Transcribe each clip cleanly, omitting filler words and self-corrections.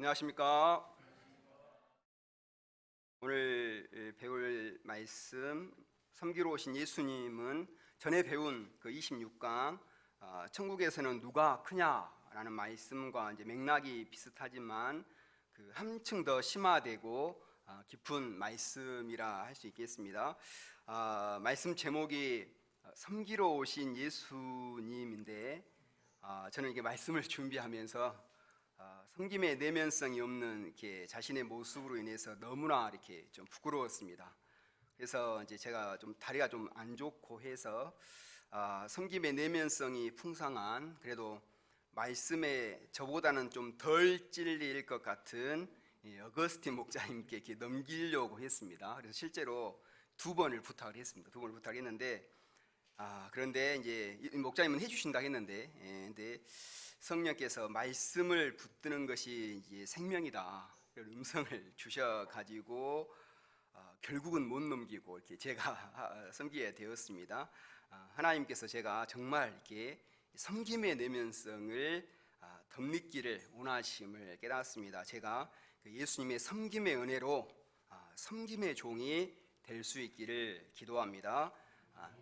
안녕하십니까. 오늘 배울 말씀, 섬기러 오신 예수님은 전에 배운 그 26강 천국에서는 누가 크냐라는 말씀과 이제 맥락이 비슷하지만 그 한층 더 심화되고 깊은 말씀이라 할 수 있겠습니다. 말씀 제목이 섬기러 오신 예수님인데, 저는 이게 말씀을 준비하면서 섬김의 내면성이 없는 이렇게 자신의 모습으로 인해서 너무나 이렇게 좀 부끄러웠습니다. 그래서 이제 제가 좀 다리가 좀 안 좋고 해서 섬김의 내면성이 풍성한, 그래도 말씀에 저보다는 좀 덜 찔릴 것 같은 어거스틴 목자님께 이렇게 넘기려고 했습니다. 그래서 실제로 두 번을 부탁을 했습니다. 두 번을 부탁했는데 그런데 이제 목자님은 해주신다 했는데, 근데 성령께서 말씀을 붙드는 것이 이제 생명이다, 이런 음성을 주셔가지고 결국은 못 넘기고 이렇게 제가 섬기게 되었습니다. 하나님께서 제가 정말 이렇게 섬김의 내면성을 덧느끼를 원하심을 깨닫습니다. 제가 그 예수님의 섬김의 은혜로 섬김의 종이 될 수 있기를 기도합니다.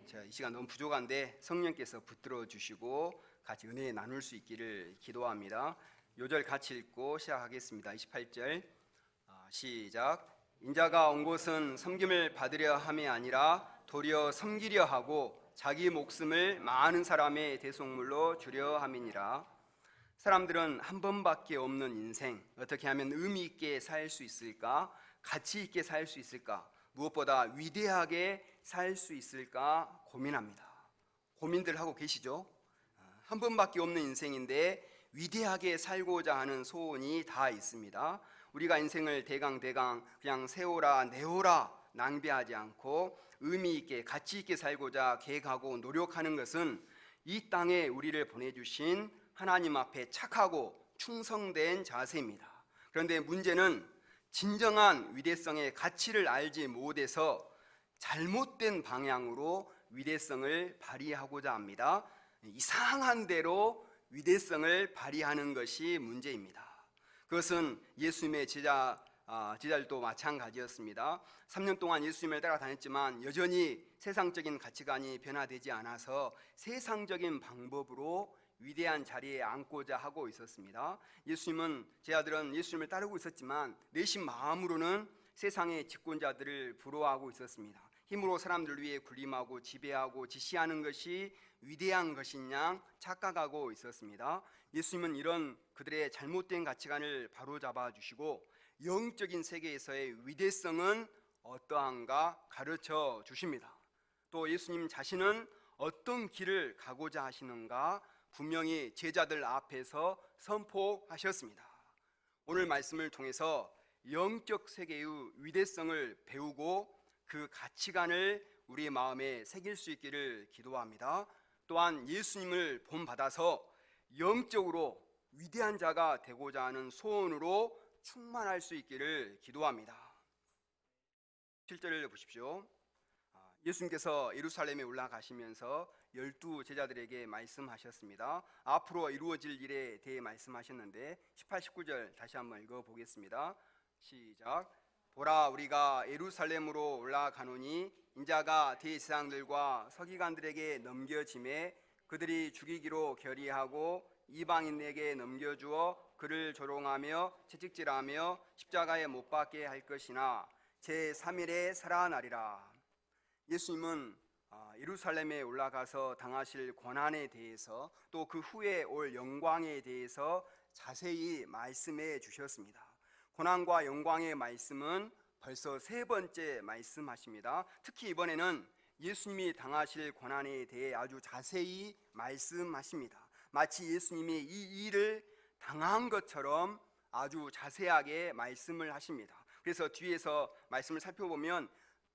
제가 이 시간 너무 부족한데 성령께서 붙들어 주시고 같이 은혜 나눌 수 있기를 기도합니다. 요절 같이 읽고 시작하겠습니다. 28절 시작. 인자가 온 곳은 섬김을 받으려 함이 아니라 도리어 섬기려 하고 자기 목숨을 많은 사람의 대속물로 주려 함이니라. 사람들은 한 번밖에 없는 인생, 어떻게 하면 의미 있게 살 수 있을까? 가치 있게 살 수 있을까? 무엇보다 위대하게 살 수 있을까 고민합니다. 고민들 하고 계시죠? 한 번밖에 없는 인생인데 위대하게 살고자 하는 소원이 다 있습니다. 우리가 인생을 대강 그냥 세오라 내오라 낭비하지 않고 의미 있게 가치 있게 살고자 계획하고 노력하는 것은 이 땅에 우리를 보내주신 하나님 앞에 착하고 충성된 자세입니다. 그런데 문제는 진정한 위대성의 가치를 알지 못해서 잘못된 방향으로 위대성을 발휘하고자 합니다. 이상한 대로 위대성을 발휘하는 것이 문제입니다. 그것은 예수님의 제자들도 마찬가지였습니다. 3년 동안 예수님을 따라다녔지만 여전히 세상적인 가치관이 변화되지 않아서 세상적인 방법으로 위대한 자리에 앉고자 하고 있었습니다. 제자들은 예수님을 따르고 있었지만 내심 마음으로는 세상의 집권자들을 부러워하고 있었습니다. 힘으로 사람들 위해 군림하고 지배하고 지시하는 것이 위대한 것인 양 착각하고 있었습니다. 예수님은 이런 그들의 잘못된 가치관을 바로잡아 주시고 영적인 세계에서의 위대성은 어떠한가 가르쳐 주십니다. 또 예수님 자신은 어떤 길을 가고자 하시는가 분명히 제자들 앞에서 선포하셨습니다. 오늘 말씀을 통해서 영적 세계의 위대성을 배우고 그 가치관을 우리 마음에 새길 수 있기를 기도합니다. 또한 예수님을 본받아서 영적으로 위대한 자가 되고자 하는 소원으로 충만할 수 있기를 기도합니다. 7절을 보십시오. 예수님께서 예루살렘에 올라가시면서 12 제자들에게 말씀하셨습니다. 앞으로 이루어질 일에 대해 말씀하셨는데 18, 19절 다시 한번 읽어보겠습니다. 시작. 보라, 우리가 예루살렘으로 올라가노니 인자가 대제사장들과 서기관들에게 넘겨짐에 그들이 죽이기로 결의하고 이방인에게 넘겨주어 그를 조롱하며 채찍질하며 십자가에 못 박게 할 것이나 제3일에 살아나리라. 예수님은 예루살렘에 올라가서 당하실 고난에 대해서 또 그 후에 올 영광에 대해서 자세히 말씀해 주셨습니다. 고난과 영광의 말씀은 벌써 세 번째 말씀하십니다. 특히 이번에는 예수님이 당하실 고난에 대해 아주 자세히 말씀하십니다. 마치 예수님이 이 일을 당한 것처럼 아주 자세하게 말씀을 하십니다. 그래서 뒤에서 말씀을 살펴보면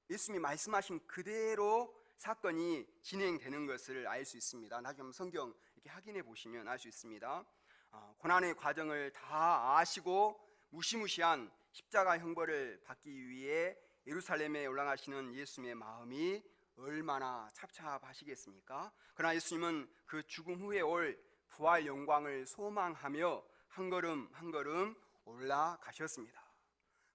예수님이 말씀하신 그대로 사건이 진행되는 것을 알 수 있습니다. 나중에 한번 성경 이렇게 확인해 보시면 알 수 있습니다. 고난의 과정을 다 아시고 무시무시한 십자가 형벌을 받기 위해 예루살렘에 올라가시는 예수님의 마음이 얼마나 찹찹하시겠습니까? 그러나 예수님은 그 죽음 후에 올 부활 영광을 소망하며 한 걸음 한 걸음 올라가셨습니다.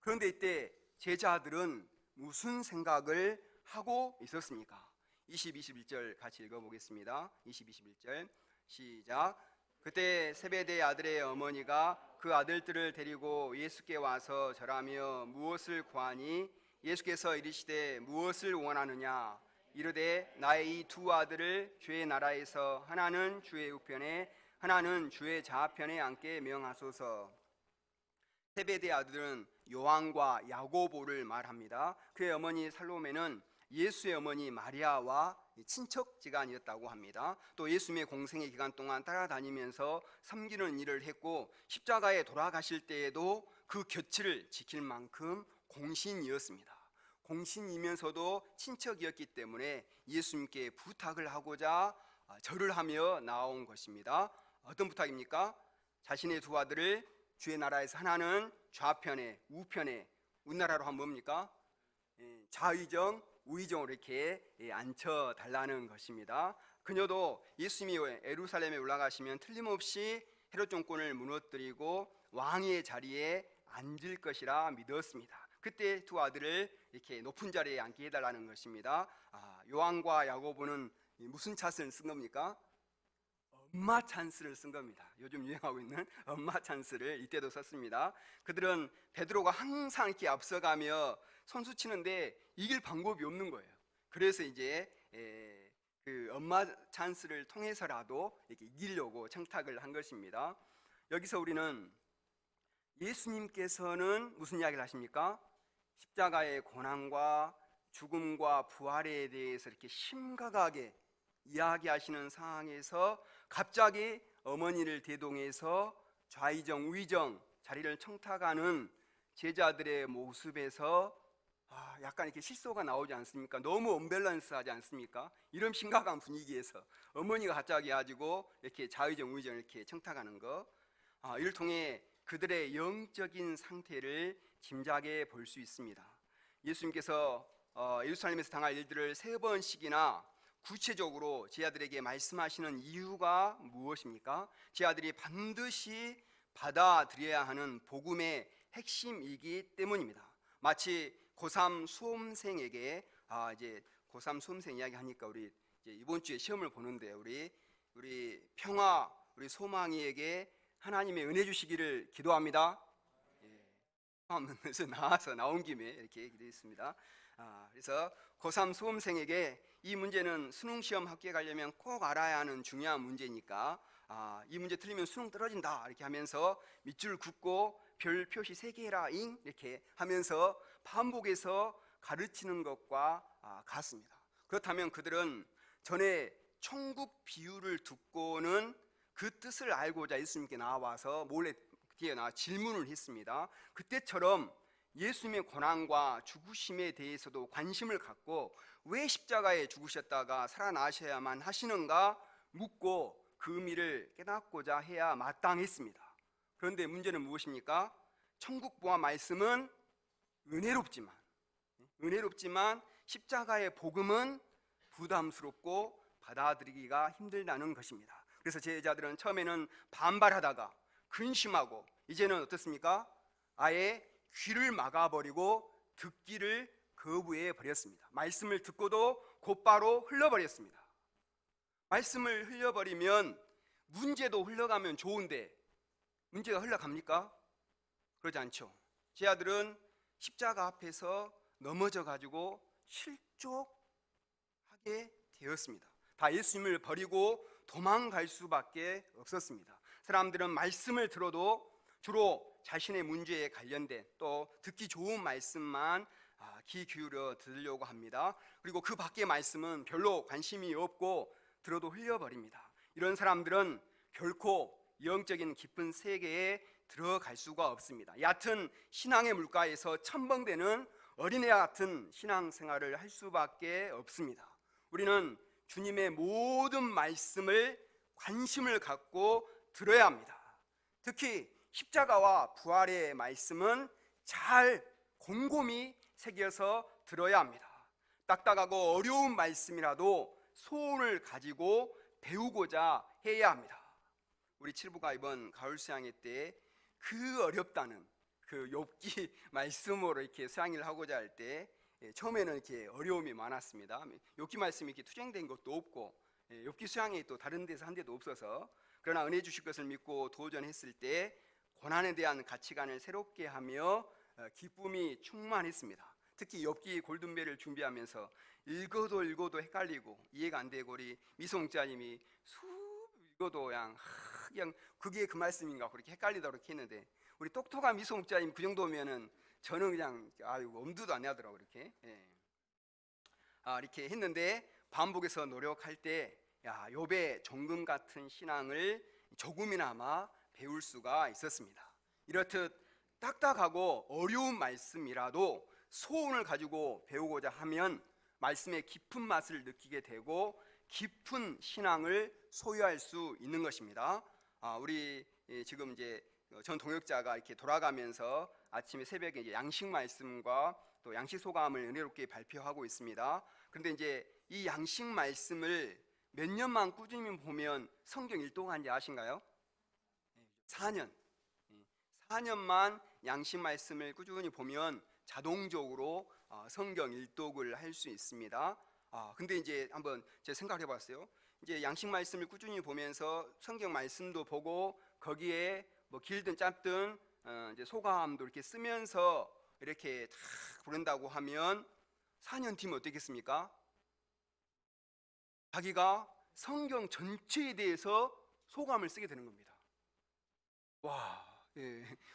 그런데 이때 제자들은 무슨 생각을 하고 있었습니까? 20, 21절 같이 읽어보겠습니다. 20, 21절 시작. 그때 세베대의 아들의 어머니가 그 아들들을 데리고 예수께 와서 절하며 무엇을 구하니? 예수께서 이르시되 무엇을 원하느냐? 이르되 나의 이 두 아들을 주의 나라에서 하나는 주의 우편에 하나는 주의 좌편에 앉게 명하소서. 세베대의 아들은 요한과 야고보를 말합니다. 그의 어머니 살로메는 예수의 어머니 마리아와 친척지간이었다고 합니다. 또 예수님의 공생의 기간 동안 따라다니면서 섬기는 일을 했고 십자가에 돌아가실 때에도 그 곁을 지킬 만큼 공신이었습니다. 공신이면서도 친척이었기 때문에 예수님께 부탁을 하고자 절을 하며 나온 것입니다. 어떤 부탁입니까? 자신의 두 아들을 주의 나라에서 하나는 좌편에 우편에, 우리나라로 하면 뭡니까? 좌의정 우의정으로 이렇게 앉혀달라는 것입니다. 그녀도 예수님이 예루살렘에 올라가시면 틀림없이 헤롯 정권을 무너뜨리고 왕의 자리에 앉을 것이라 믿었습니다. 그때 두 아들을 이렇게 높은 자리에 앉게 해달라는 것입니다. 요한과 야고보는 무슨 찬스를 쓴 겁니까? 엄마 찬스를 쓴 겁니다. 요즘 유행하고 있는 엄마 찬스를 이때도 썼습니다. 그들은 베드로가 항상 이렇게 앞서가며 선수 치는데 이길 방법이 없는 거예요. 그래서 이제 그 엄마 찬스를 통해서라도 이렇게 이기려고 청탁을 한 것입니다. 여기서 우리는 예수님께서는 무슨 이야기를 하십니까? 십자가의 고난과 죽음과 부활에 대해서 이렇게 심각하게 이야기하시는 상황에서 갑자기 어머니를 대동해서 좌의정 우의정 자리를 청탁하는 제자들의 모습에서 약간 이렇게 실소가 나오지 않습니까? 너무 언밸런스하지 않습니까? 이런 심각한 분위기에서 어머니가 갑자기 가지고 이렇게 좌의정 우의정 이렇게 청탁하는 거, 이를 통해 그들의 영적인 상태를 짐작해 볼 수 있습니다. 예수님께서 예루살렘에서 당할 일들을 3번씩이나 구체적으로 제 아들에게 말씀하시는 이유가 무엇입니까? 제 아들이 반드시 받아들여야 하는 복음의 핵심이기 때문입니다. 마치 고3 수험생에게 이제 고3 수험생 이야기 하니까 우리 이제 이번 주에 시험을 보는데 우리 평화 우리 소망이에게 하나님의 은혜 주시기를 기도합니다. 그래서 나온 김에 이렇게 기도했습니다. 그래서 고3 수험생에게 이 문제는 수능 시험 합격하려면 꼭 알아야 하는 중요한 문제니까 이 문제 틀리면 수능 떨어진다 이렇게 하면서 밑줄 긋고 별 표시 3개 해라 잉 이렇게 하면서 반복해서 가르치는 것과 같습니다. 그렇다면 그들은 전에 천국 비유를 듣고는 그 뜻을 알고자 예수님께 나와서 몰래 뒤에 나와 질문을 했습니다. 그때처럼 예수님의 고난과 죽으심에 대해서도 관심을 갖고 왜 십자가에 죽으셨다가 살아나셔야만 하시는가 묻고 그 의미를 깨닫고자 해야 마땅했습니다. 그런데 문제는 무엇입니까? 천국보화 말씀은 은혜롭지만 십자가의 복음은 부담스럽고 받아들이기가 힘들다는 것입니다. 그래서 제자들은 처음에는 반발하다가 근심하고 이제는 어떻습니까? 아예 귀를 막아버리고 듣기를 거부해 버렸습니다. 말씀을 듣고도 곧바로 흘려버렸습니다. 말씀을 흘려버리면 문제도 흘러가면 좋은데 문제가 흘러갑니까? 그러지 않죠. 제 아들은 십자가 앞에서 넘어져 가지고 실족하게 되었습니다. 다 예수님을 버리고 도망갈 수밖에 없었습니다. 사람들은 말씀을 들어도 주로 자신의 문제에 관련된 또 듣기 좋은 말씀만 귀 기울여 들으려고 합니다. 그리고 그 밖의 말씀은 별로 관심이 없고 들어도 흘려버립니다. 이런 사람들은 결코 영적인 깊은 세계에 들어갈 수가 없습니다. 얕은 신앙의 물가에서 첨벙대는 어린애와 같은 신앙생활을 할 수밖에 없습니다. 우리는 주님의 모든 말씀을 관심을 갖고 들어야 합니다. 특히 십자가와 부활의 말씀은 잘 곰곰이 새겨서 들어야 합니다. 딱딱하고 어려운 말씀이라도 소원을 가지고 배우고자 해야 합니다. 우리 칠부가 이번 가을 수양회 때 그 어렵다는 그 욥기 말씀으로 이렇게 수양을 하고자 할 때 처음에는 이렇게 어려움이 많았습니다. 욥기 말씀이 이렇게 투쟁된 것도 없고 욥기 수양이 또 다른 데서 한 데도 없어서, 그러나 은혜 주실 것을 믿고 도전했을 때 고난에 대한 가치관을 새롭게 하며 기쁨이 충만했습니다. 특히 욥기 골든벨을 준비하면서 읽어도 헷갈리고 이해가 안 되고, 우리 미송자님이 읽어도 그냥 그게 그 말씀인가 그렇게 헷갈리도록 했는데, 우리 똑똑한 미송자님 그 정도면은 저는 그냥 엄두도 안 나더라고 이렇게. 이렇게 했는데 반복해서 노력할 때 욥의 종금 같은 신앙을 조금이나마 배울 수가 있었습니다. 이렇듯 딱딱하고 어려운 말씀이라도 소원을 가지고 배우고자 하면 말씀의 깊은 맛을 느끼게 되고 깊은 신앙을 소유할 수 있는 것입니다. 우리 지금 이제 전 동역자가 이렇게 돌아가면서 아침에 새벽에 이제 양식 말씀과 또 양식 소감을 은혜롭게 발표하고 있습니다. 그런데 이제 이 양식 말씀을 몇 년만 꾸준히 보면 성경 일독한지 아신가요? 4년. 4년만 양식 말씀을 꾸준히 보면 자동적으로 성경 일독을 할 수 있습니다. 근데 이제 한번 제가 생각해 봤어요. 이제 양식 말씀을 꾸준히 보면서 성경 말씀도 보고 거기에 뭐 길든 짧든 이제 소감도 이렇게 쓰면서 이렇게 다 부른다고 하면 4년 뒤면 어떻겠습니까? 자기가 성경 전체에 대해서 소감을 쓰게 되는 겁니다. 와,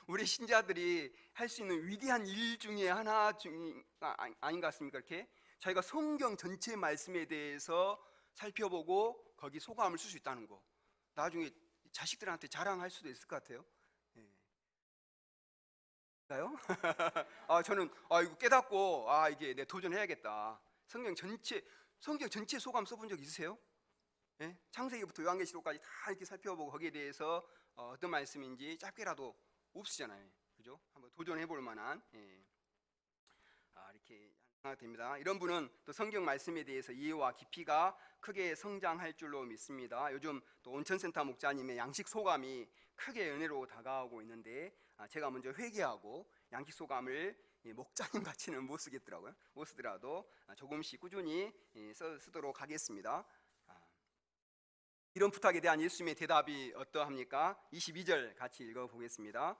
우리 신자들이 할 수 있는 위대한 일 중에 하나 아닌 것 같습니까? 이렇게 자기가 성경 전체 말씀에 대해서 살펴보고 거기 소감을 쓸 수 있다는 거, 나중에 자식들한테 자랑할 수도 있을 것 같아요. 가요? 저는 이거 깨닫고 이게 내 도전해야겠다. 성경 전체 소감 써본 적 있으세요? 창세기부터 요한계시록까지 다 이렇게 살펴보고 거기에 대해서 어떤 말씀인지 짧게라도 없으잖아요, 그죠? 한번 도전해볼 만한 이렇게 됩니다. 이런 분은 또 성경 말씀에 대해서 이해와 깊이가 크게 성장할 줄로 믿습니다. 요즘 또 온천센터 목자님의 양식 소감이 크게 은혜로 다가오고 있는데, 제가 먼저 회개하고 양식 소감을 목자님 같이는 못 쓰겠더라고요. 못 쓰더라도 조금씩 꾸준히 쓰도록 하겠습니다. 이런 부탁에 대한 예수님의 대답이 어떠합니까? 22절 같이 읽어보겠습니다.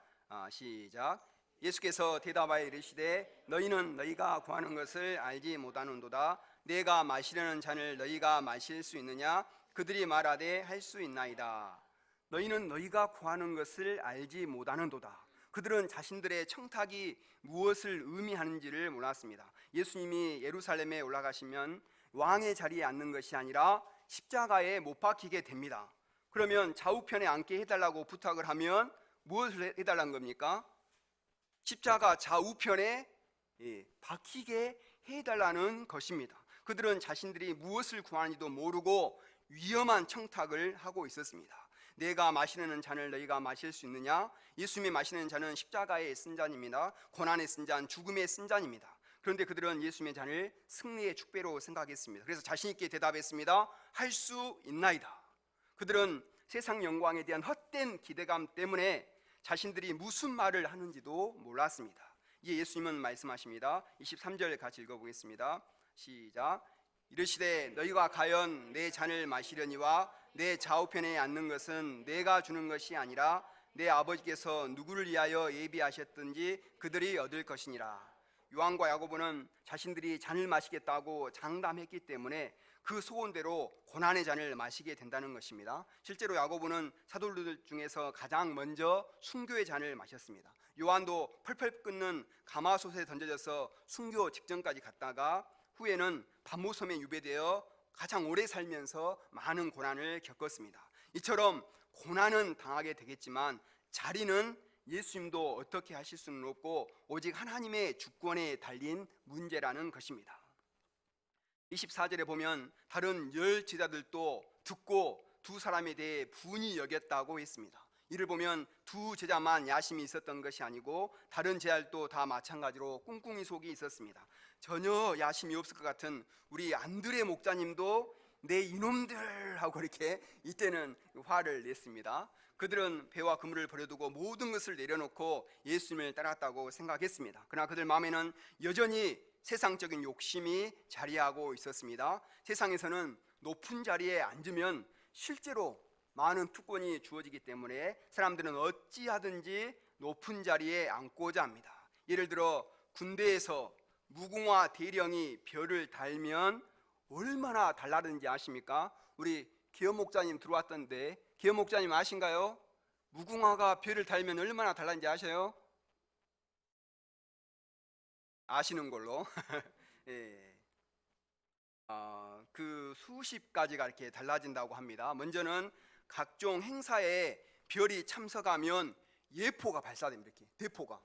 시작. 예수께서 대답하여 이르시되 너희는 너희가 구하는 것을 알지 못하는도다. 내가 마시려는 잔을 너희가 마실 수 있느냐? 그들이 말하되 할 수 있나이다. 너희는 너희가 구하는 것을 알지 못하는도다. 그들은 자신들의 청탁이 무엇을 의미하는지를 몰랐습니다. 예수님이 예루살렘에 올라가시면 왕의 자리에 앉는 것이 아니라 십자가에 못 박히게 됩니다. 그러면 좌우편에 앉게 해달라고 부탁을 하면 무엇을 해달라는 겁니까? 십자가 좌우편에 박히게 해달라는 것입니다. 그들은 자신들이 무엇을 구하는지도 모르고 위험한 청탁을 하고 있었습니다. 내가 마시는 잔을 너희가 마실 수 있느냐? 예수님이 마시는 잔은 십자가의 쓴 잔입니다. 고난의 쓴 잔, 죽음의 쓴 잔입니다. 그런데 그들은 예수님의 잔을 승리의 축배로 생각했습니다. 그래서 자신 있게 대답했습니다. 할 수 있나이다. 그들은 세상 영광에 대한 헛된 기대감 때문에 자신들이 무슨 말을 하는지도 몰랐습니다. 이에 예수님은 말씀하십니다. 23절 같이 읽어보겠습니다. 시작. 이르시되 너희가 과연 내 잔을 마시려니와 내 좌우편에 앉는 것은 내가 주는 것이 아니라 내 아버지께서 누구를 위하여 예비하셨든지 그들이 얻을 것이니라. 요한과 야고보는 자신들이 잔을 마시겠다고 장담했기 때문에 그 소원대로 고난의 잔을 마시게 된다는 것입니다. 실제로 야고보는 사도들 중에서 가장 먼저 순교의 잔을 마셨습니다. 요한도 펄펄 끓는 가마솥에 던져져서 순교 직전까지 갔다가 후에는 반모섬에 유배되어 가장 오래 살면서 많은 고난을 겪었습니다. 이처럼 고난은 당하게 되겠지만 자리는 예수님도 어떻게 하실 수는 없고 오직 하나님의 주권에 달린 문제라는 것입니다. 24절에 보면 다른 10 제자들도 듣고 두 사람에 대해 분이 여겼다고 했습니다. 이를 보면 두 제자만 야심이 있었던 것이 아니고 다른 제자들도 다 마찬가지로 꿍꿍이 속이 있었습니다. 전혀 야심이 없을 것 같은 우리 안드레 목자님도 내 이놈들 하고 이렇게 이때는 화를 냈습니다. 그들은 배와 그물을 버려두고 모든 것을 내려놓고 예수님을 따랐다고 생각했습니다. 그러나 그들 마음에는 여전히 세상적인 욕심이 자리하고 있었습니다. 세상에서는 높은 자리에 앉으면 실제로 많은 특권이 주어지기 때문에 사람들은 어찌하든지 높은 자리에 앉고자 합니다. 예를 들어 군대에서 무궁화 대령이 별을 달면 얼마나 달라든지 아십니까? 우리 기업 목사님 들어왔던데 기업 목사님 아신가요? 무궁화가 별을 달면 얼마나 달라는지 아셔요? 아시는 걸로. 예. 그 수십 가지가 이렇게 달라진다고 합니다. 먼저는 각종 행사에 별이 참석하면 예포가 발사됩니다. 이렇게 대포가.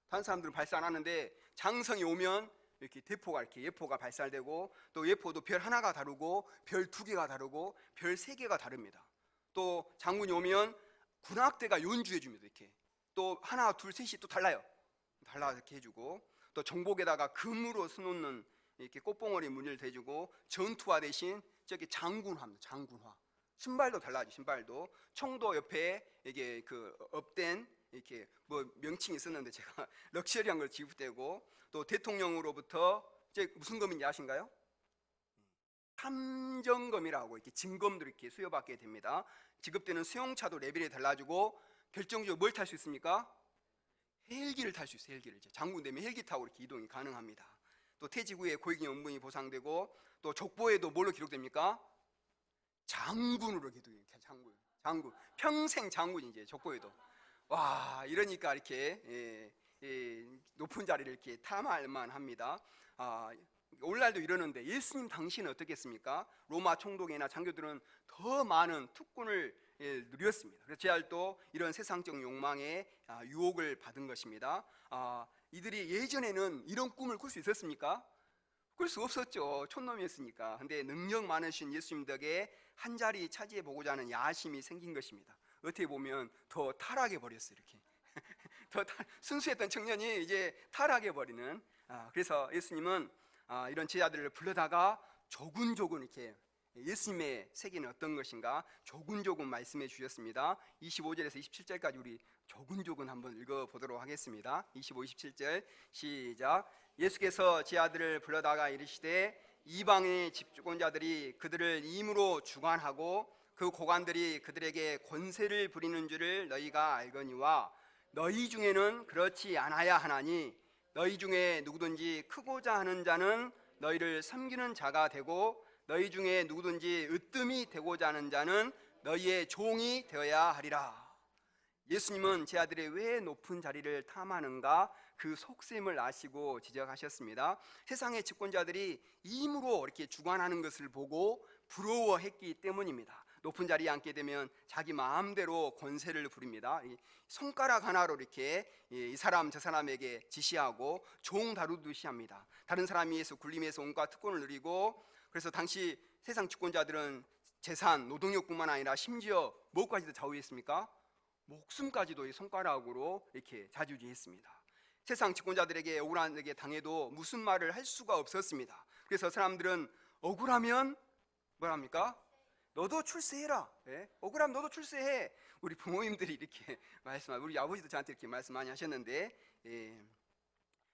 다른 사람들은 발사 안 하는데 장성이 오면 이렇게 대포가 이렇게 예포가 발사되고, 또 예포도 별 하나가 다르고 별 두 개가 다르고 별 세 개가 다릅니다. 또 장군이 오면 군악대가 연주해 줍니다. 이렇게 또 하나 둘 셋이 또 달라요. 달라 이렇게 해주고, 또 정복에다가 금으로 수놓는 이렇게 꽃봉오리 무늬를 대주고, 전투화 대신 저기 장군화입니다. 장군화. 신발도 달라지. 신발도 총도 옆에 이게 그 업된 이렇게 뭐 명칭이 있었는데 제가 럭셔리한 걸 지급되고, 또 대통령으로부터 이제 무슨 검인지 아신가요? 탐정검이라고 이렇게 진검도 이렇게 수여받게 됩니다. 지급되는 수용차도 레벨이 달라지고, 결정적으로 뭘 탈 수 있습니까? 헬기를 탈 수 있어요. 헬기를. 장군 되면 헬기 타고 이렇게 이동이 가능합니다. 또 퇴직 후에 고액 연금이 보상되고, 또 족보에도 뭘로 기록됩니까? 장군으로 기록돼요. 장군 평생 장군이 이제 족보에도. 와, 이러니까 이렇게 높은 자리를 이렇게 탐할 만합니다. 오늘날도 이러는데 예수님 당시는 어떻겠습니까? 로마 총독이나 장교들은 더 많은 특권을 누렸습니다. 그래서 제알도 이런 세상적 욕망에 유혹을 받은 것입니다. 이들이 예전에는 이런 꿈을 꿀 수 있었습니까? 꿀 수 없었죠. 촌놈이었으니까. 근데 능력 많으신 예수님 덕에 한 자리 차지해 보고자 하는 야심이 생긴 것입니다. 어떻게 보면 더 타락해 버렸어요. 이렇게 순수했던 청년이 이제 타락해 버리는. 그래서 예수님은 이런 제자들을 불러다가 조근조근 이렇게 예수님의 세계는 어떤 것인가 조근조근 말씀해 주셨습니다. 25절에서 27절까지 우리 조근조근 한번 읽어보도록 하겠습니다. 25, 27절 시작. 예수께서 제자들을 불러다가 이르시되 이방의 집권자들이 그들을 임으로 주관하고 그 고관들이 그들에게 권세를 부리는 줄을 너희가 알거니와 너희 중에는 그렇지 않아야 하나니 너희 중에 누구든지 크고자 하는 자는 너희를 섬기는 자가 되고 너희 중에 누구든지 으뜸이 되고자 하는 자는 너희의 종이 되어야 하리라. 예수님은 제 아들이 왜 높은 자리를 탐하는가 그 속셈을 아시고 지적하셨습니다. 세상의 집권자들이 임으로 이렇게 주관하는 것을 보고 부러워했기 때문입니다. 높은 자리에 앉게 되면 자기 마음대로 권세를 부립니다. 손가락 하나로 이렇게 이 사람 저 사람에게 지시하고 종 다루듯이 합니다. 다른 사람에 의해서 군림해서 온갖 특권을 누리고, 그래서 당시 세상 집권자들은 재산, 노동력뿐만 아니라 심지어 무엇까지도 좌우했습니까? 목숨까지도 이 손가락으로 이렇게 좌지우지했습니다. 세상 집권자들에게 억울하게 당해도 무슨 말을 할 수가 없었습니다. 그래서 사람들은 억울하면 뭐랍니까? 너도 출세해라. 억울하면 너도 출세해. 우리 부모님들이 이렇게 말씀하고, 우리 아버지도 저한테 이렇게 말씀 많이 하셨는데,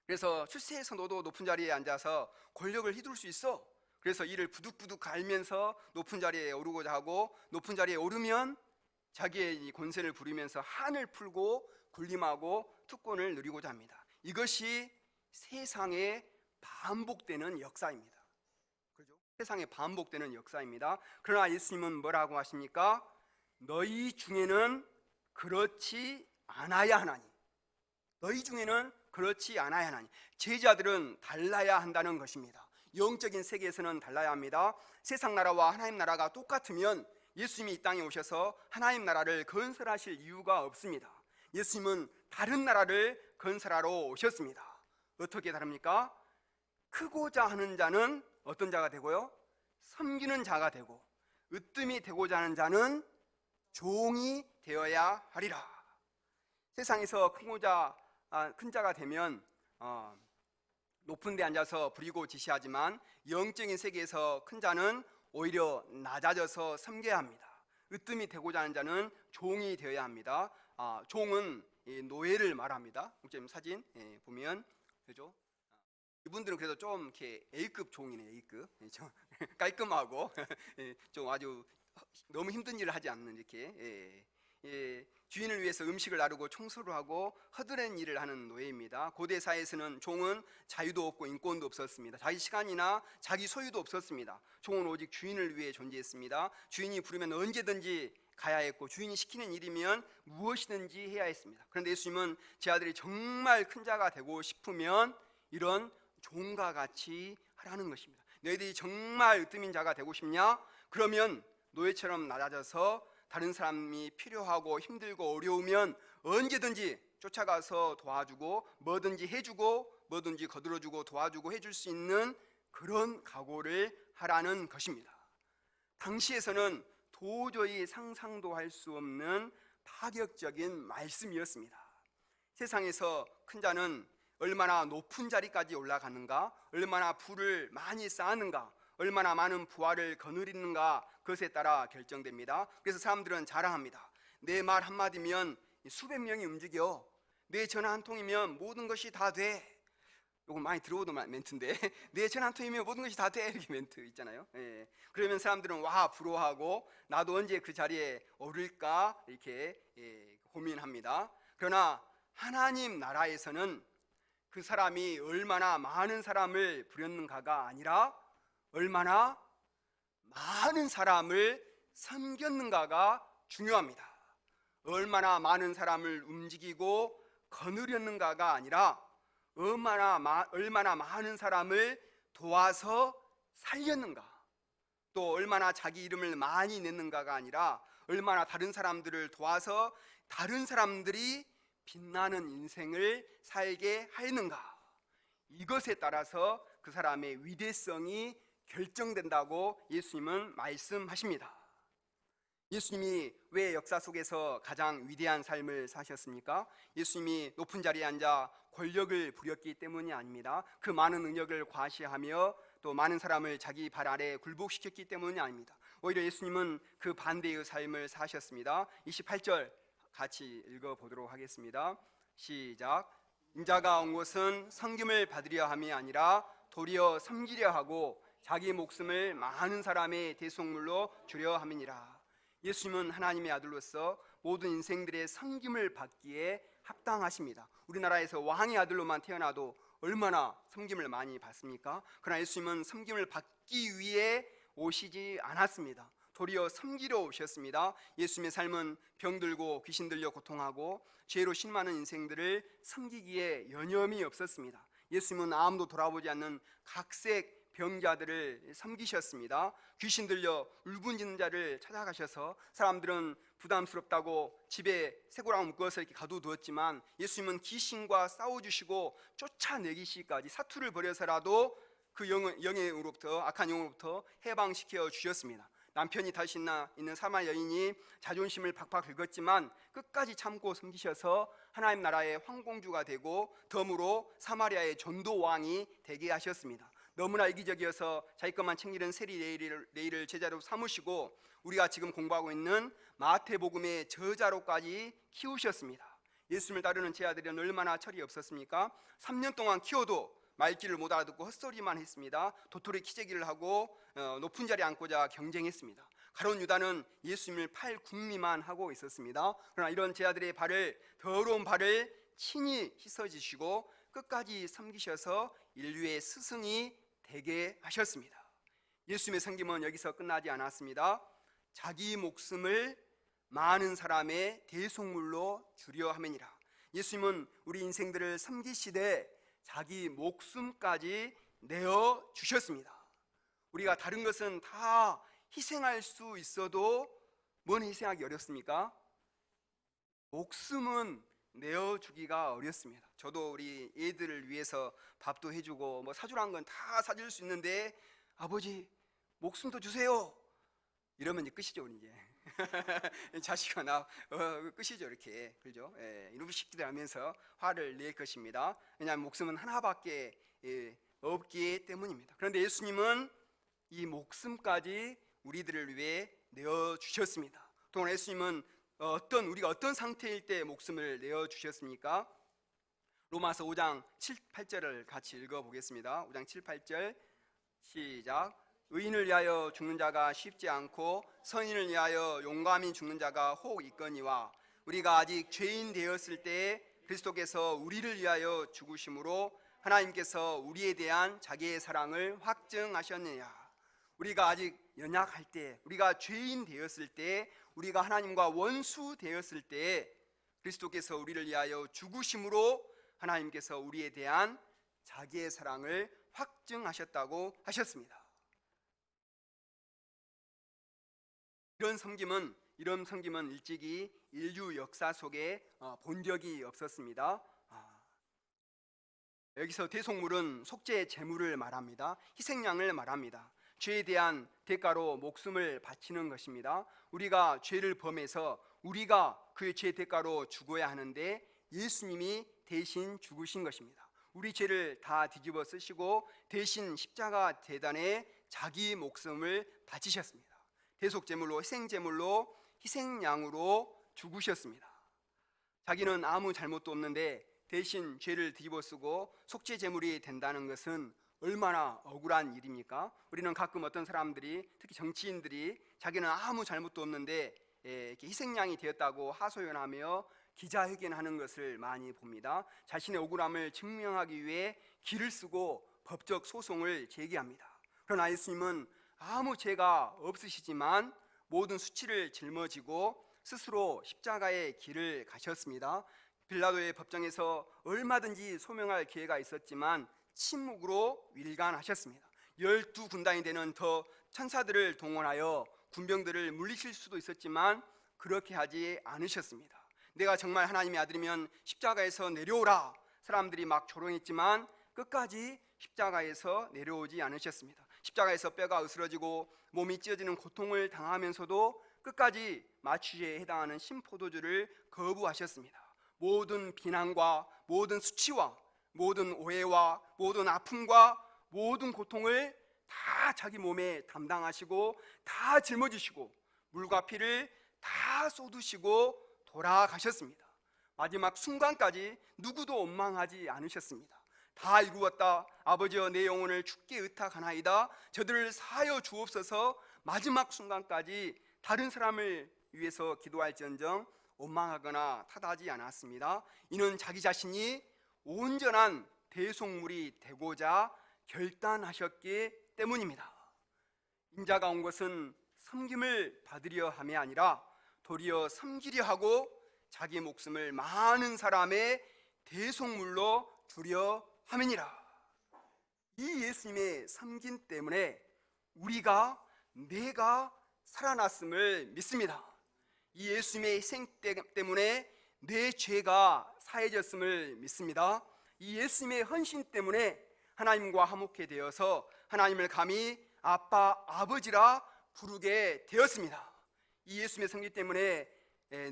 그래서 출세해서 너도 높은 자리에 앉아서 권력을 휘둘 수 있어. 그래서 이를 부득부득 갈면서 높은 자리에 오르고자 하고, 높은 자리에 오르면 자기의 이 권세를 부리면서 한을 풀고 군림하고 특권을 누리고자 합니다. 이것이 세상에 반복되는 역사입니다. 그렇죠? 세상에 반복되는 역사입니다. 그러나 예수님은 뭐라고 하십니까? 너희 중에는 그렇지 않아야 하나니. 너희 중에는 그렇지 않아야 하나니. 제자들은 달라야 한다는 것입니다. 영적인 세계에서는 달라야 합니다. 세상 나라와 하나님 나라가 똑같으면 예수님이 이 땅에 오셔서 하나님 나라를 건설하실 이유가 없습니다. 예수님은 다른 나라를 건설하러 오셨습니다. 어떻게 다릅니까? 크고자 하는 자는 어떤 자가 되고요? 섬기는 자가 되고, 으뜸이 되고자 하는 자는 종이 되어야 하리라. 세상에서 큰 자가 되면 높은 데 앉아서 부리고 지시하지만, 영적인 세계에서 큰 자는 오히려 낮아져서 섬겨야 합니다. 으뜸이 되고자 하는 자는 종이 되어야 합니다. 종은 노예를 말합니다. 목사님 사진 보면 그죠? 이분들은 그래도 좀 이렇게 A급 종이네. A급 좀 깔끔하고 좀 아주 너무 힘든 일을 하지 않는 이렇게 주인을 위해서 음식을 나르고 청소를 하고 허드렛 일을 하는 노예입니다. 고대 사회에서는 종은 자유도 없고 인권도 없었습니다. 자기 시간이나 자기 소유도 없었습니다. 종은 오직 주인을 위해 존재했습니다. 주인이 부르면 언제든지 가야 했고, 주인이 시키는 일이면 무엇이든지 해야 했습니다. 그런데 예수님은 제 아들이 정말 큰 자가 되고 싶으면 이런 종과 같이 하라는 것입니다. 너희들이 정말 으뜸인 자가 되고 싶냐? 그러면 노예처럼 낮아져서 다른 사람이 필요하고 힘들고 어려우면 언제든지 쫓아가서 도와주고 뭐든지 해주고 뭐든지 거들어주고 도와주고 해줄 수 있는 그런 각오를 하라는 것입니다. 당시에서는 도저히 상상도 할 수 없는 파격적인 말씀이었습니다. 세상에서 큰 자는 얼마나 높은 자리까지 올라가는가, 얼마나 부를 많이 쌓았는가, 얼마나 많은 부하를 거느리는가, 그것에 따라 결정됩니다. 그래서 사람들은 자랑합니다. 내 말 한마디면 수백 명이 움직여. 내 전화 한 통이면 모든 것이 다 돼. 이거 많이 들어오던 멘트인데 내 전화 한 통이면 모든 것이 다 돼, 이렇게 멘트 있잖아요. 그러면 사람들은 와 부러워하고 나도 언제 그 자리에 오를까 이렇게 고민합니다. 그러나 하나님 나라에서는 그 사람이 얼마나 많은 사람을 부렸는가가 아니라 얼마나 많은 사람을 섬겼는가가 중요합니다. 얼마나 많은 사람을 움직이고 거느렸는가가 아니라 얼마나 많은 사람을 도와서 살렸는가, 또 얼마나 자기 이름을 많이 냈는가가 아니라 얼마나 다른 사람들을 도와서 다른 사람들이 빛나는 인생을 살게 하였는가, 이것에 따라서 그 사람의 위대성이 결정된다고 예수님은 말씀하십니다. 예수님이 왜 역사 속에서 가장 위대한 삶을 사셨습니까? 예수님이 높은 자리에 앉아 권력을 부렸기 때문이 아닙니다. 그 많은 능력을 과시하며 또 많은 사람을 자기 발 아래 굴복시켰기 때문이 아닙니다. 오히려 예수님은 그 반대의 삶을 사셨습니다. 28절 같이 읽어보도록 하겠습니다. 시작. 인자가 온 것은 섬김을 받으려 함이 아니라 도리어 섬기려 하고 자기 목숨을 많은 사람의 대속물로 주려 함이니라. 예수님은 하나님의 아들로서 모든 인생들의 섬김을 받기에 합당하십니다. 우리나라에서 왕의 아들로만 태어나도 얼마나 섬김을 많이 받습니까? 그러나 예수님은 섬김을 받기 위해 오시지 않았습니다. 도리어 섬기러 오셨습니다. 예수님의 삶은 병들고 귀신 들려 고통하고 죄로 신많은 인생들을 섬기기에 여념이 없었습니다. 예수님은 아무도 돌아보지 않는 각색 병자들을 섬기셨습니다. 귀신 들려 울부짖는 자를 찾아가셔서 사람들은 부담스럽다고 집에 쇠고랑 묶어서 이렇게 가둬두었지만 예수님은 귀신과 싸워주시고 쫓아내기시까지 사투를 벌여서라도 그 영으로부터, 악한 영으로부터 해방시켜 주셨습니다. 남편이 다시 있는 사마리아 여인이 자존심을 팍팍 긁었지만 끝까지 참고 섬기셔서 하나님 나라의 황공주가 되고 덤으로 사마리아의 전도왕이 되게 하셨습니다. 너무나 이기적이어서 자기 것만 챙기는 세리 레이를 제자로 삼으시고 우리가 지금 공부하고 있는 마태복음의 저자로까지 키우셨습니다. 예수님을 따르는 제 아들은 얼마나 철이 없었습니까? 3년 동안 키워도 말귀를 못 알아듣고 헛소리만 했습니다. 도토리 키재기를 하고 높은 자리에 앉고자 경쟁했습니다. 가룟 유다는 예수님을 팔 굽기만 하고 있었습니다. 그러나 이런 제 아들의 더러운 발을 친히 씻어주시고 끝까지 섬기셔서 인류의 스승이 되게 하셨습니다. 예수님의 섬김은 여기서 끝나지 않았습니다. 자기 목숨을 많은 사람의 대속물로 주려 함이니라. 예수님은 우리 인생들을 섬기시되 자기 목숨까지 내어 주셨습니다. 우리가 다른 것은 다 희생할 수 있어도 뭔 희생하기 어렵습니까? 목숨은 내어주기가 어렵습니다. 저도 우리 애들을 위해서 밥도 해주고 뭐 사주란 건 다 사줄 수 있는데 아버지 목숨도 주세요 이러면 이제 끝이죠. 이제 자식아 나 끝이죠. 이렇게 그죠? 이놈의 새끼들 하면서 화를 낼 것입니다. 왜냐하면 목숨은 하나밖에 없기 때문입니다. 그런데 예수님은 이 목숨까지 우리들을 위해 내어주셨습니다. 또 예수님은 우리가 어떤 상태일 때 목숨을 내어주셨습니까? 로마서 5장 7, 8절을 같이 읽어보겠습니다. 5장 7, 8절 시작. 의인을 위하여 죽는 자가 쉽지 않고 선인을 위하여 용감히 죽는 자가 혹 있거니와 우리가 아직 죄인 되었을 때에 그리스도께서 우리를 위하여 죽으심으로 하나님께서 우리에 대한 자기의 사랑을 확증하셨느냐. 우리가 아직 연약할 때, 우리가 죄인 되었을 때, 우리가 하나님과 원수 되었을 때 그리스도께서 우리를 위하여 죽으심으로 하나님께서 우리에 대한 자기의 사랑을 확증하셨다고 하셨습니다. 이런 섬김은 일찍이 인류 역사 속에 본 적이 없었습니다. 여기서 대속물은 속죄 제물을 말합니다. 희생양을 말합니다. 죄에 대한 대가로 목숨을 바치는 것입니다. 우리가 죄를 범해서 우리가 그 죄 대가로 죽어야 하는데 예수님이 대신 죽으신 것입니다. 우리 죄를 다 뒤집어 쓰시고 대신 십자가 제단에 자기 목숨을 바치셨습니다. 대속제물로, 희생제물로, 희생양으로 죽으셨습니다. 자기는 아무 잘못도 없는데 대신 죄를 뒤집어 쓰고 속죄제물이 된다는 것은 얼마나 억울한 일입니까? 우리는 가끔 어떤 사람들이, 특히 정치인들이 자기는 아무 잘못도 없는데 이렇게 희생양이 되었다고 하소연하며 기자회견하는 것을 많이 봅니다. 자신의 억울함을 증명하기 위해 기를 쓰고 법적 소송을 제기합니다. 그러나 예수님은 아무 죄가 없으시지만 모든 수치를 짊어지고 스스로 십자가의 길을 가셨습니다. 빌라도의 법정에서 얼마든지 소명할 기회가 있었지만 침묵으로 wilgan하셨습니다. 12군단이 되는 더 천사들을 동원하여 군병들을 물리칠 수도 있었지만 그렇게 하지 않으셨습니다. 내가 정말 하나님의 아들이면 십자가에서 내려오라. 사람들이 막 조롱했지만 끝까지 십자가에서 내려오지 않으셨습니다. 십자가에서 뼈가 으스러지고 몸이 찢어지는 고통을 당하면서도 끝까지 마취제에 해당하는 신포도주를 거부하셨습니다. 모든 비난과 모든 수치와 모든 오해와 모든 아픔과 모든 고통을 다 자기 몸에 담당하시고 다 짊어지시고 물과 피를 다 쏟으시고 돌아가셨습니다. 마지막 순간까지 누구도 원망하지 않으셨습니다. 다 이루었다. 아버지여 내 영혼을 주께 의탁하나이다. 저들을 사하여 주옵소서. 마지막 순간까지 다른 사람을 위해서 기도할지언정 원망하거나 탓하지 않았습니다. 이는 자기 자신이 온전한 대속물이 되고자 결단하셨기 때문입니다. 인자가 온 것은 섬김을 받으려 함이 아니라 도리어 섬기려 하고 자기 목숨을 많은 사람의 대속물로 주려 함이니라. 이 예수님의 섬김 때문에 내가 살아났음을 믿습니다. 이 예수님의 희생 때문에 내 죄가 사해졌음을 믿습니다. 이 예수님의 헌신 때문에 하나님과 화목해 되어서 하나님을 감히 아빠, 아버지라 부르게 되었습니다. 이 예수님의 섬김 때문에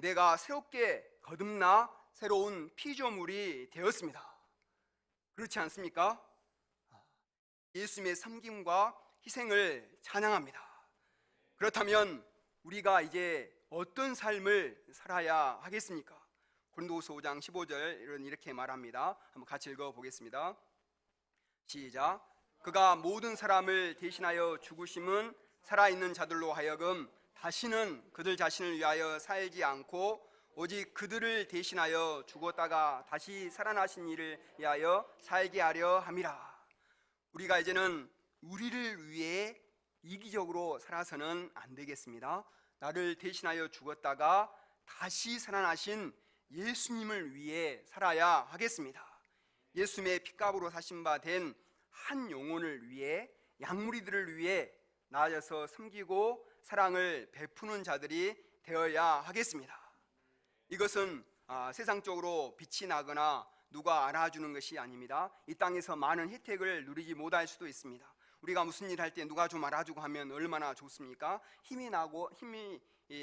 내가 새롭게 거듭나 새로운 피조물이 되었습니다. 그렇지 않습니까? 예수님의 섬김과 희생을 찬양합니다. 그렇다면 우리가 이제 어떤 삶을 살아야 하겠습니까? 고린도후서 5장 15절 이렇게 말합니다. 한번 같이 읽어보겠습니다. 시작. 그가 모든 사람을 대신하여 죽으심은 살아있는 자들로 하여금 다시는 그들 자신을 위하여 살지 않고 오직 그들을 대신하여 죽었다가 다시 살아나신 이를 위하여 살게 하려 함이라. 우리가 이제는 우리를 위해 이기적으로 살아서는 안 되겠습니다. 나를 대신하여 죽었다가 다시 살아나신 예수님을 위해 살아야 하겠습니다. 예수님의 핏값으로 사신 바 된 한 영혼을 위해, 양무리들을 위해 나아져서 섬기고 사랑을 베푸는 자들이 되어야 하겠습니다. 이것은 세상적으로 빛이 나거나 누가 알아주는 것이 아닙니다. 이 땅에서 많은 혜택을 누리지 못할 수도 있습니다. 우리가 무슨 일 할 때 누가 좀 알아주고 하면 얼마나 좋습니까? 힘이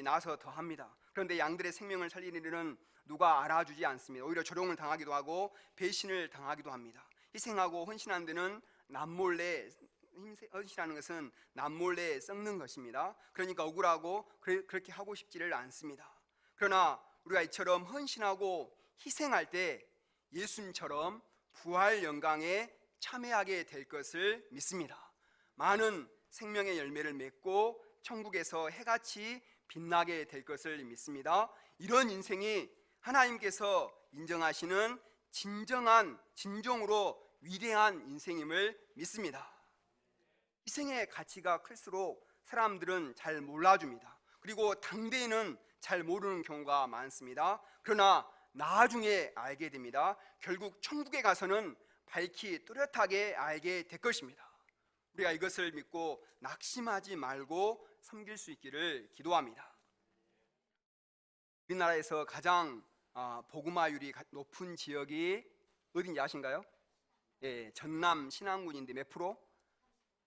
나서 더 합니다. 그런데 양들의 생명을 살리는 일은 누가 알아주지 않습니다. 오히려 조롱을 당하기도 하고 배신을 당하기도 합니다. 희생하고 헌신한 데는 남몰래 헛이라는 것은 남몰래 썩는 것입니다. 그러니까 억울하고 그렇게 하고 싶지를 않습니다. 그러나 우리가 이처럼 헌신하고 희생할 때 예수님처럼 부활 영광에 참여하게 될 것을 믿습니다. 많은 생명의 열매를 맺고 천국에서 해같이 빛나게 될 것을 믿습니다. 이런 인생이 하나님께서 인정하시는 진정으로 위대한 인생임을 믿습니다. 희생의 가치가 클수록 사람들은 잘 몰라줍니다. 그리고 당대에는 잘 모르는 경우가 많습니다. 그러나 나중에 알게 됩니다. 결국 천국에 가서는 밝히 뚜렷하게 알게 될 것입니다. 우리가 이것을 믿고 낙심하지 말고 섬길 수 있기를 기도합니다. 우리나라에서 가장 복음화율이 높은 지역이 어딘지 아신가요? 전남 신안군인데 몇 프로?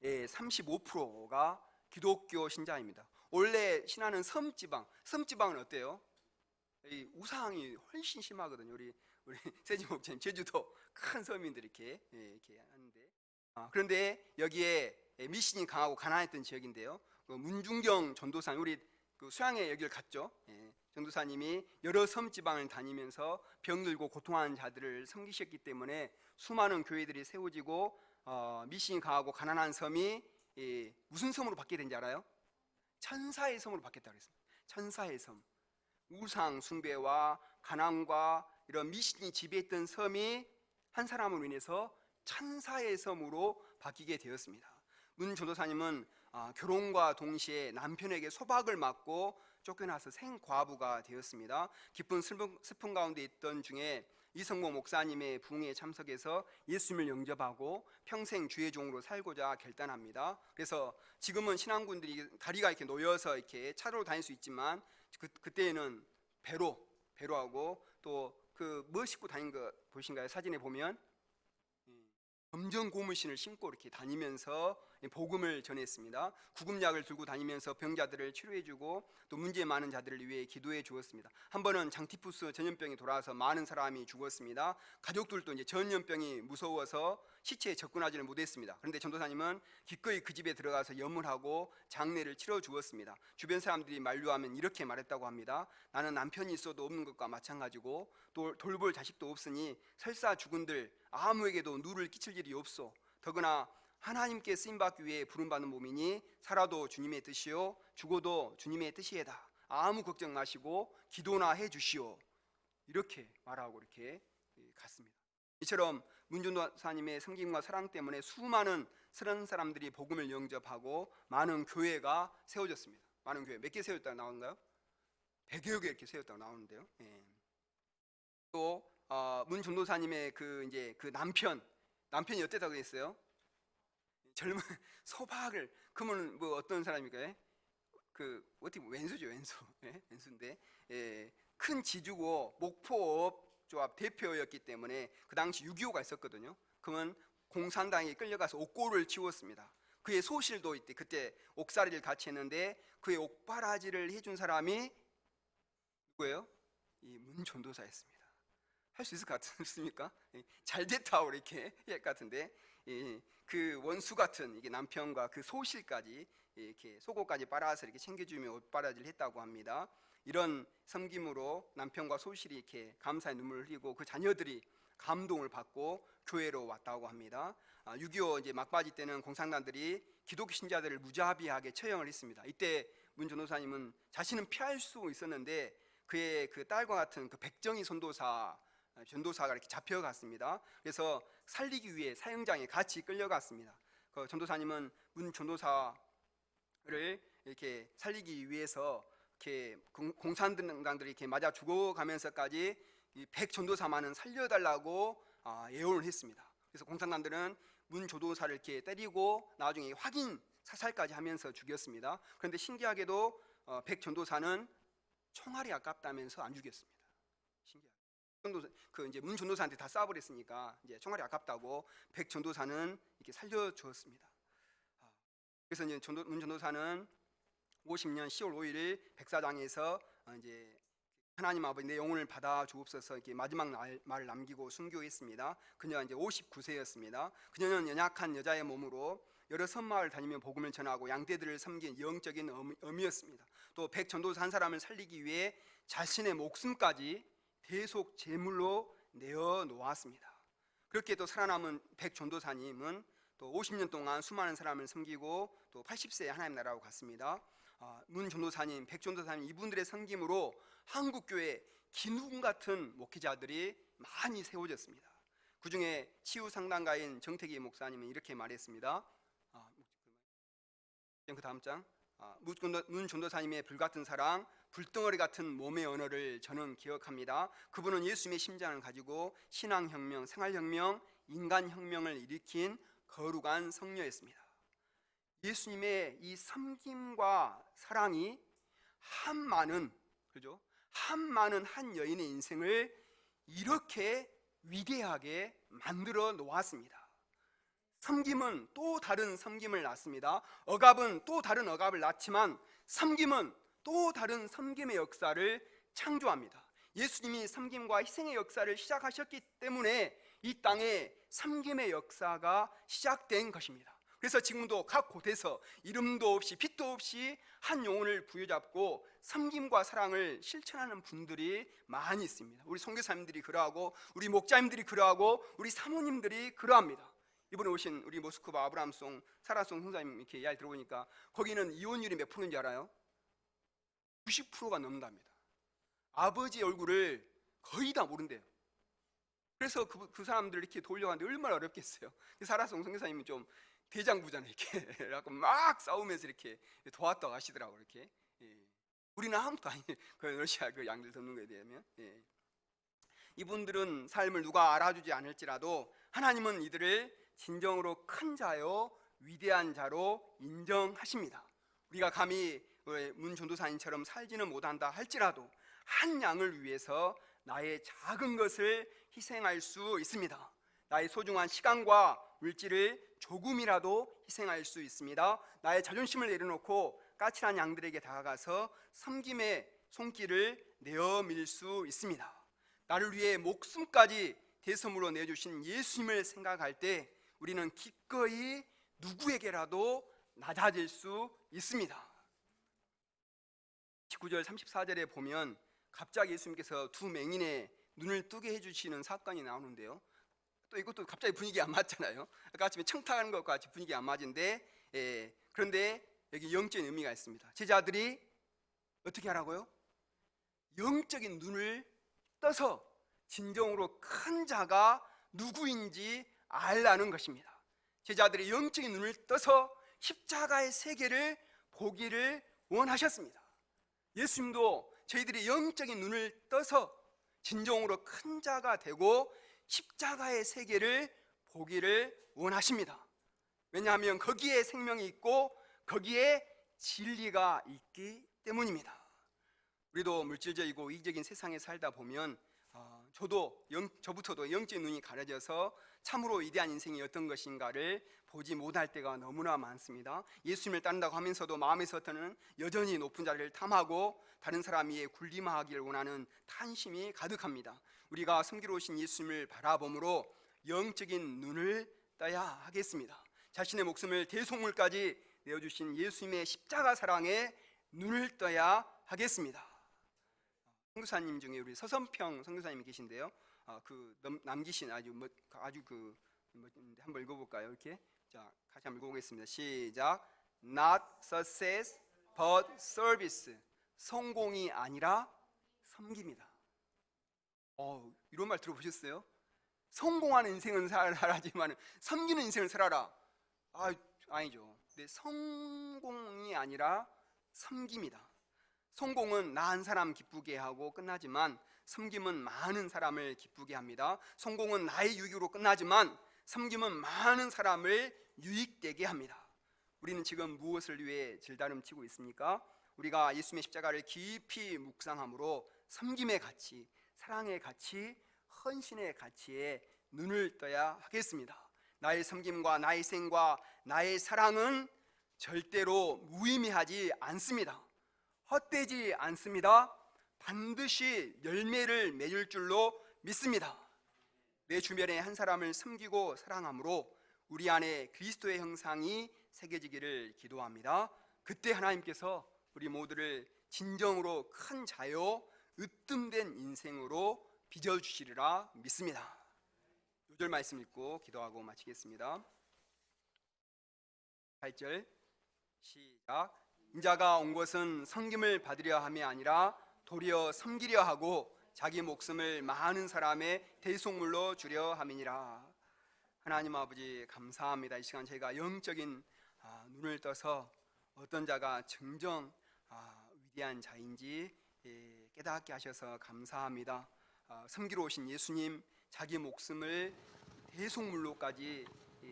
35%가 기독교 신자입니다. 원래 신안은 섬지방은 어때요? 이 우상이 훨씬 심하거든요. 우리 세진 목사님 제주도 큰 서민들이 이렇게 하는데, 그런데 여기에 미신이 강하고 가난했던 지역인데요. 문중경 전도사님, 우리 수양회 여기를 갔죠. 전도사님이 여러 섬지방을 다니면서 병들고 고통하는 자들을 섬기셨기 때문에 수많은 교회들이 세워지고 미신이 강하고 가난한 섬이 무슨 섬으로 바뀌게 된지 알아요? 천사의 섬으로 바뀌었다고 그랬습니다. 천사의 섬. 우상 숭배와 가난과 이런 미신이 지배했던 섬이 한 사람으로 인해서 천사의 섬으로 바뀌게 되었습니다. 문 전도사님은 결혼과 동시에 남편에게 소박을 맞고 쫓겨나서 생과부가 되었습니다. 기쁜 슬픔 가운데 있던 중에 이성모 목사님의 부흥에 참석해서 예수님을 영접하고 평생 주의 종으로 살고자 결단합니다. 그래서 지금은 신앙군들이 다리가 이렇게 놓여서 이렇게 차로로 다닐 수 있지만 그때는 배로하고 또 뭐 싣고 다닌 거 보신가요? 사진에 보면 검정 고무신을 신고 이렇게 다니면서 복음을 전했습니다. 구급약을 들고 다니면서 병자들을 치료해주고 또 문제 많은 자들을 위해 기도해 주었습니다. 한 번은 장티푸스 전염병이 돌아와서 많은 사람이 죽었습니다. 가족들도 이제 전염병이 무서워서 시체에 접근하지는 못했습니다. 그런데 전도사님은 기꺼이 그 집에 들어가서 염을하고 장례를 치러 주었습니다. 주변 사람들이 만류하면 이렇게 말했다고 합니다. 나는 남편이 있어도 없는 것과 마찬가지고 또 돌볼 자식도 없으니 설사 죽은들 아무에게도 누를 끼칠 일이 없소. 더구나 하나님께 쓰임받기 위해 부름받는 몸이니 살아도 주님의 뜻이요 죽어도 주님의 뜻이에다. 아무 걱정 마시고 기도나 해주시오. 이렇게 말하고 이렇게 갔습니다. 이처럼 문전도사님의 섬김과 사랑 때문에 수많은 사람들이 복음을 영접하고 많은 교회가 세워졌습니다. 많은 교회 몇 개 세웠다고 나오는가요? 100여 개 이렇게 세웠다고 나오는데요. 또 문 전도사님의 그 남편이 어땠다고 했어요? 젊은 소박을, 그러면 뭐 어떤 사람일까요? 어떻게 보면 왼수죠, 왼수인데 큰 지주고 목포업 조합 대표였기 때문에 그 당시 6.25가 있었거든요. 그러면 공산당에 끌려가서 옥고를 치웠습니다. 그의 소실도 있대. 그때 옥살이를 같이 했는데 그의 옥바라지를 해준 사람이 누구예요? 이 문 전도사였습니다. 할 수 있을 것 같습니까? 잘 됐다 이렇게 할 것 같은데 그 원수 같은 이게 남편과 그 소실까지 이렇게 속옷까지 빨아서 이렇게 챙겨주며 옷바라지를 했다고 합니다. 이런 섬김으로 남편과 소실이 이렇게 감사의 눈물을 흘리고 그 자녀들이 감동을 받고 교회로 왔다고 합니다. 6.25 이제 막바지 때는 공산당들이 기독교 신자들을 무자비하게 처형을 했습니다. 이때 문 전도사님은 자신은 피할 수 있었는데 그의 그 딸과 같은 그 백정희 전도사가 이렇게 잡혀갔습니다. 그래서 살리기 위해 사형장에 같이 끌려갔습니다. 그 전도사님은 문 전도사를 이렇게 살리기 위해서 이렇게 공산당들이 이렇게 맞아 죽어가면서까지 이 100전도사만은 살려달라고 예언을 했습니다. 그래서 공산당들은 문 전도사를 이렇게 때리고 나중에 확인 사살까지 하면서 죽였습니다. 그런데 신기하게도 100전도사는 총알이 아깝다면서 안 죽였습니다. 신기하게. 이제 문 전도사한테 다 쏴버렸으니까 이제 총알이 아깝다고 100전도사는 이렇게 살려주었습니다. 그래서 이제 문 전도사는 50년 10월 5일 백사장에서 이제 하나님 아버지 내 영혼을 받아 주옵소서 이렇게 마지막 말을 남기고 순교했습니다. 그녀가 이제 59세였습니다. 그녀는 연약한 여자의 몸으로 여러 섬마을 다니며 복음을 전하고 양떼들을 섬긴 영적인 어미였습니다. 또 백전도사 한 사람을 살리기 위해 자신의 목숨까지 대속 제물로 내어놓았습니다. 그렇게 또 살아남은 백전도사님은 또 50년 동안 수많은 사람을 섬기고 또 80세에 하나님 나라로 갔습니다. 문 전도사님, 백 전도사님 이분들의 섬김으로 한국교회 기둥 같은 목회자들이 많이 세워졌습니다. 그 중에 치유상담가인 정태기 목사님은 이렇게 말했습니다. 그 다음 장. 문 전도사님의 불같은 사랑, 불덩어리 같은 몸의 언어를 저는 기억합니다. 그분은 예수님의 심장을 가지고 신앙혁명, 생활혁명, 인간혁명을 일으킨 거룩한 성녀였습니다. 예수님의 이 섬김과 사랑이 한 많은 한 여인의 인생을 이렇게 위대하게 만들어 놓았습니다. 섬김은 또 다른 섬김을 낳습니다. 억압은 또 다른 억압을 낳지만 섬김은 또 다른 섬김의 역사를 창조합니다. 예수님이 섬김과 희생의 역사를 시작하셨기 때문에 이 땅에 섬김의 역사가 시작된 것입니다. 그래서 지금도 각 곳에서 이름도 없이 빛도 없이 한 영혼을 부여잡고 섬김과 사랑을 실천하는 분들이 많이 있습니다. 우리 선교사님들이 그러하고 우리 목자님들이 그러하고 우리 사모님들이 그러합니다. 이번에 오신 우리 모스크바 아브라함송 사라송 선사님 이렇게 이야기 들어보니까 거기는 이혼율이 몇 프로인지 알아요? 90%가 넘는답니다. 아버지 얼굴을 거의 다 모른대요. 그래서 그 사람들 이렇게 돌려가는데 얼마나 어렵겠어요. 사라송 선교사님은 좀 대장부잖아요. 이렇게 막 싸우면서 이렇게 도왔다 가시더라고요. 이렇게. 우리는 아무것도 아니에요. 그 러시아 그 양들 돕는 거에 대하면. 이분들은 삶을 누가 알아주지 않을지라도 하나님은 이들을 진정으로 큰 자요 위대한 자로 인정하십니다. 우리가 감히 문 전도사님처럼 살지는 못한다 할지라도 한 양을 위해서 나의 작은 것을 희생할 수 있습니다. 나의 소중한 시간과 물질을 조금이라도 희생할 수 있습니다. 나의 자존심을 내려놓고 까칠한 양들에게 다가가서 섬김의 손길을 내어밀 수 있습니다. 나를 위해 목숨까지 대선물로 내주신 예수님을 생각할 때 우리는 기꺼이 누구에게라도 낮아질 수 있습니다. 19절 34절에 보면 갑자기 예수님께서 두 맹인의 눈을 뜨게 해주시는 사건이 나오는데요. 또 이것도 갑자기 분위기 안 맞잖아요. 아까 아침에 청탁하는 것과 같이 분위기 안 맞은데 그런데 여기 영적인 의미가 있습니다. 제자들이 어떻게 하라고요? 영적인 눈을 떠서 진정으로 큰 자가 누구인지 알라는 것입니다. 제자들이 영적인 눈을 떠서 십자가의 세계를 보기를 원하셨습니다. 예수님도 저희들이 영적인 눈을 떠서 진정으로 큰 자가 되고 십자가의 세계를 보기를 원하십니다. 왜냐하면 거기에 생명이 있고 거기에 진리가 있기 때문입니다. 우리도 물질적이고 이기적인 세상에 살다 보면 저부터도 영적인 눈이 가려져서 참으로 위대한 인생이 어떤 것인가를 보지 못할 때가 너무나 많습니다. 예수님을 따른다고 하면서도 마음에서부터는 여전히 높은 자리를 탐하고 다른 사람 위에 군림하기를 원하는 탄심이 가득합니다. 우리가 섬기러오신 예수님을 바라봄으로 영적인 눈을 떠야 하겠습니다. 자신의 목숨을 대속물까지 내어주신 예수님의 십자가 사랑에 눈을 떠야 하겠습니다. 선교사님 중에 우리 서선평 선교사님이 계신데요. 남기신 한번 읽어볼까요? 이렇게 자 같이 한번 읽어보겠습니다. 시작. Not success, but service. 성공이 아니라 섬깁니다. 이런 말 들어보셨어요? 성공하는 인생은 살아라지만 섬기는 인생을 살아라. 아니죠. 근데 성공이 아니라 섬깁니다. 성공은 나 한 사람 기쁘게 하고 끝나지만 섬김은 많은 사람을 기쁘게 합니다. 성공은 나의 유익으로 끝나지만 섬김은 많은 사람을 유익되게 합니다. 우리는 지금 무엇을 위해 질다름치고 있습니까? 우리가 예수님의 십자가를 깊이 묵상함으로 섬김의 가치, 사랑의 가치, 헌신의 가치에 눈을 떠야 하겠습니다. 나의 섬김과 나의 희생과 나의 사랑은 절대로 무의미하지 않습니다. 헛되지 않습니다. 반드시 열매를 맺을 줄로 믿습니다. 내 주변에 한 사람을 섬기고 사랑함으로 우리 안에 그리스도의 형상이 새겨지기를 기도합니다. 그때 하나님께서 우리 모두를 진정으로 큰 자요 으뜸된 인생으로 빚어주시리라 믿습니다. 6절 말씀 읽고 기도하고 마치겠습니다. 8절 시작. 인자가 온 것은 섬김을 받으려 함이 아니라 도리어 섬기려 하고 자기 목숨을 많은 사람의 대속물로 주려 함이니라. 하나님 아버지 감사합니다. 이 시간 저희가 영적인 눈을 떠서 어떤 자가 정정 위대한 자인지 깨닫게 하셔서 감사합니다. 섬기러 오신 예수님, 자기 목숨을 대속물로까지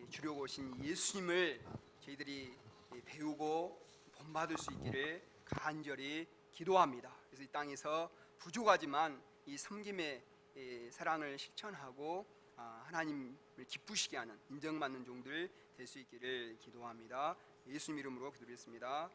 주려고 오신 예수님을 저희들이 배우고 본받을 수 있기를 간절히 기도합니다. 그래서 이 땅에서 부족하지만 이 섬김의 사랑을 실천하고 하나님을 기쁘시게 하는 인정받는 종들 될 수 있기를 기도합니다. 예수님 이름으로 기도드렸습니다.